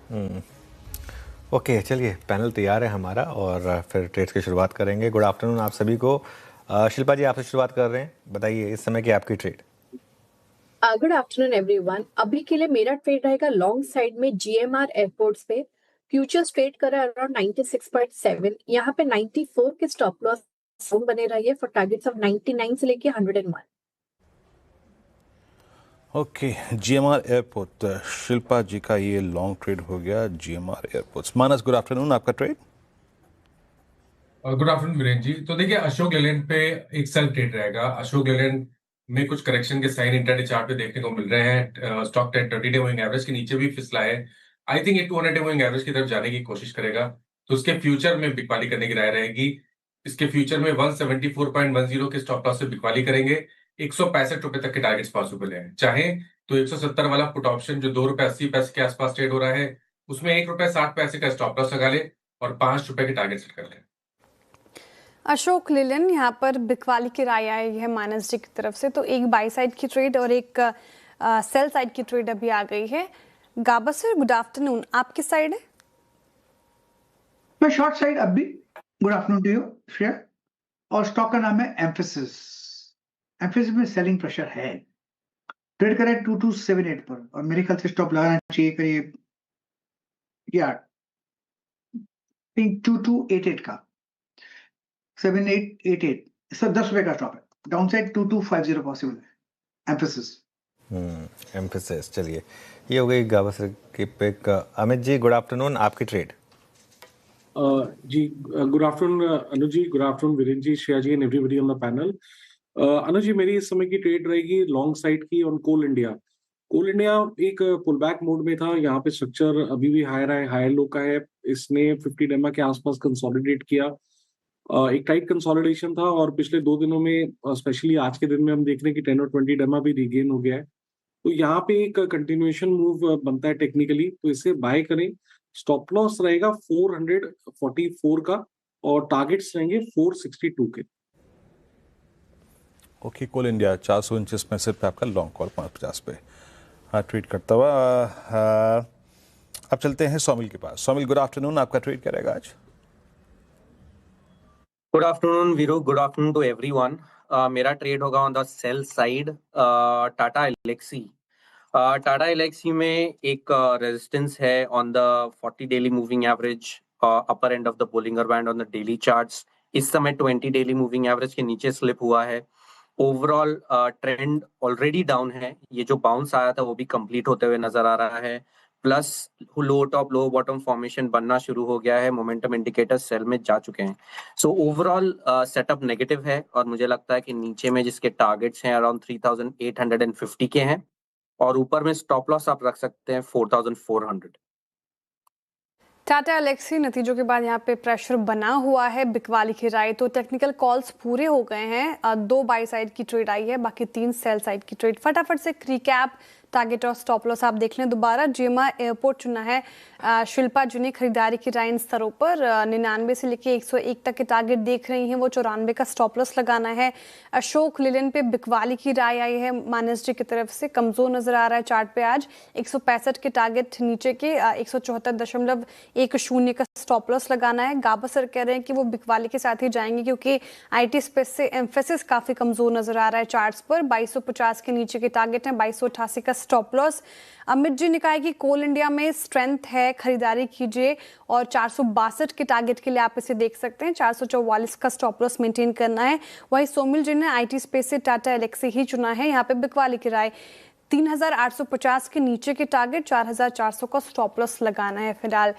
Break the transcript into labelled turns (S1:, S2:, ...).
S1: हम्म, okay, चलिए panel तैयार है हमारा और फिर ट्रेड्स की शुरुआत करेंगे। गुड आफ्टरनून आप सभी को। शिल्पा जी आपसे शुरुआत कर रहे हैं, बताइए इस समय की आपकी ट्रेड।
S2: Good afternoon everyone. अभी के लिए मेरा ट्रेड रहेगा लॉन्ग साइड में जीएमआर एयरपोर्ट्स पे। फ्यूचर्स ट्रेड कर रहा है अराउंड 96.7। यहाँ पे 94 के स्टॉप लॉस बने रही है फॉर टारगेट्स ऑफ 99 से लेके 101।
S3: ओके, जीएमआर एयरपोर्ट, शिल्पा जी का ये लॉन्ग ट्रेड हो गया जीएमआर एयरपोर्ट्स। मानस, गुड आफ्टरनून, आपका ट्रेड।
S4: गुड आफ्टरनून वीरेंद्र जी। तो देखिए, अशोक लेलैंड पे एक सेल ट्रेड रहेगा। अशोक लेलैंड में कुछ करेक्शन के साइन इंटरडे चार्ट पे देखने को मिल रहे हैं। स्टॉक 30 डे मूविंग एवरेज के नीचे भी फिसला है। आई थिंक ये 200 डे मूविंग एवरेज की तरफ जाने की कोशिश करेगा, तो उसके फ्यूचर में बिकवाली करने की राय रहेगी। इसके फ्यूचर में 174.10 के स्टॉप लॉस से बिकवाली करेंगे। 165 रुपए तक के टारगेट्स पॉसिबल है। चाहे तो 170 वाला पुट ऑप्शन जो ₹2.80 के आसपास ट्रेड हो रहा है, उसमें ₹1.60 का स्टॉप लॉस लगा ले और ₹5 के टारगेट सेट कर ले।
S5: अशोक लेलैंड यहाँ पर बिकवाली की राय आई है मानस जी की तरफ से, तो एक बाई साइड की ट्रेड और एक सेल साइड की ट्रेड अभी आ गई है। गाबा सर, गुड आफ्टरनून, आप किस साइड है?
S6: मैं शॉर्ट साइड अब भी। Good afternoon to you Shreya. और स्टॉक का नाम है एम्फेसिस। एम्फेसिस में सेलिंग प्रेशर है। ट्रेड करें 2278 पर और मेरे ख्याल से स्टॉप लगाना चाहिए करीब या 2288 का। 7888 सब 10 रुपए का स्टॉप है। डाउन साइड 2250 पॉसिबल है एम्फेसिस।
S1: एम्फेसिस, चलिए ये हो गई गावस्कर की pick. Amit ji good afternoon, आपकी ट्रेड।
S7: जी, good afternoon Anuj ji, good afternoon Virendra ji, Shreya ji and everybody on the panel. Anuj ji, मेरी इस समय की ट्रेड रहेगी लॉन्ग साइड की ऑन कोल इंडिया। कोल इंडिया एक पुल बैक मोड में था। यहाँ पे स्ट्रक्चर अभी भी हायर लो का है। इसने 50 डेमा के आसपास कंसोलिडेट किया। एक टाइट कंसोलिडेशन था और पिछले 2 दिनों में, स्पेशली आज के दिन में, हम देख रहे हैं कि 10 और 20 डेमा भी रिगेन हो गया है। तो यहाँ पे एक कंटिन्यूएशन मूव बनता है टेक्निकली, तो इसे बाय करें। स्टॉप लॉस रहेगा 444 का और टारगेट्स रहेंगे 462 के।
S3: ओके, कोल इंडिया 429 में से पे आपका लॉन्ग कॉल 550 पे हाँ ट्रेड करता हुआ। अब चलते हैं सोमिल के पास। सोमिल, गुड आफ्टरनून, आपका ट्रेड क्या रहेगा आज?
S8: Good afternoon Veeru, good afternoon to everyone. मेरा ट्रेड होगा on the sell side, Tata Elxsi. Tata Elxsi में एक रेजिस्टेंस है on the 40 daily moving average, upper end of the Bollinger band on the daily charts. इस समय 20 डेली मूविंग एवरेज के नीचे स्लिप हुआ है। ओवरऑल ट्रेंड ऑलरेडी डाउन है। ये जो बाउंस आया था वो भी कंप्लीट होते हुए नजर आ रहा है। प्लस लो टॉप लो बॉटम फॉर्मेशन बनना शुरू हो गया है। मोमेंटम इंडिकेटर सेल में जा चुके हैं। सो ओवरऑल सेटअप नेगेटिव है और मुझे लगता है कि नीचे में जिसके टारगेट्स हैं अराउंड 3850 के हैं और ऊपर में स्टॉप लॉस आप रख सकते हैं 4400।
S5: टाटा एलेक्सी नतीजों के बाद यहाँ पे प्रेशर बना हुआ है बिकवाली की राय, तो टेक्निकल कॉल्स पूरे हो गए हैं। 2 बाई साइड की ट्रेड आई है, बाकी 3 सेल साइड की ट्रेड। फटाफट से रिकैप टारगेट और स्टॉप लॉस आप देख लें दोबारा। जीएमआर एयरपोर्ट चुना है शिल्पा जी ने खरीदारी की राय इन स्तरों पर। 99 से लेके 101 तक के टारगेट देख रही हैं वो। 94 का स्टॉप लॉस लगाना है। अशोक लेलैंड पे बिकवाली की राय आई है मानस जी की तरफ से, कमजोर नजर आ रहा है चार्ट पे आज। 165 के टारगेट नीचे के, 174.10 का स्टॉप लॉस लगाना है। गाबा सर कह रहे हैं कि वो बिकवाली के साथ ही जाएंगे क्योंकि आईटी स्पेस से एम्फेसिस काफी कमजोर नजर आ रहा है चार्ट्स पर। 2250 के नीचे के टारगेट है, 2288 का स्टॉप लॉस। अमित जी ने कहा है कि कोल इंडिया में स्ट्रेंथ है, खरीदारी कीजिए और 462 के टारगेट के लिए आप इसे देख सकते हैं। 444 का स्टॉप लॉस मेंटेन करना है। वहीं सोमिल जी ने आईटी स्पेस से टाटा एलेक्सी ही चुना है। यहाँ पे बिकवाली की राय 3850 के नीचे के टारगेट, 4400 का स्टॉप लॉस लगाना है फिलहाल।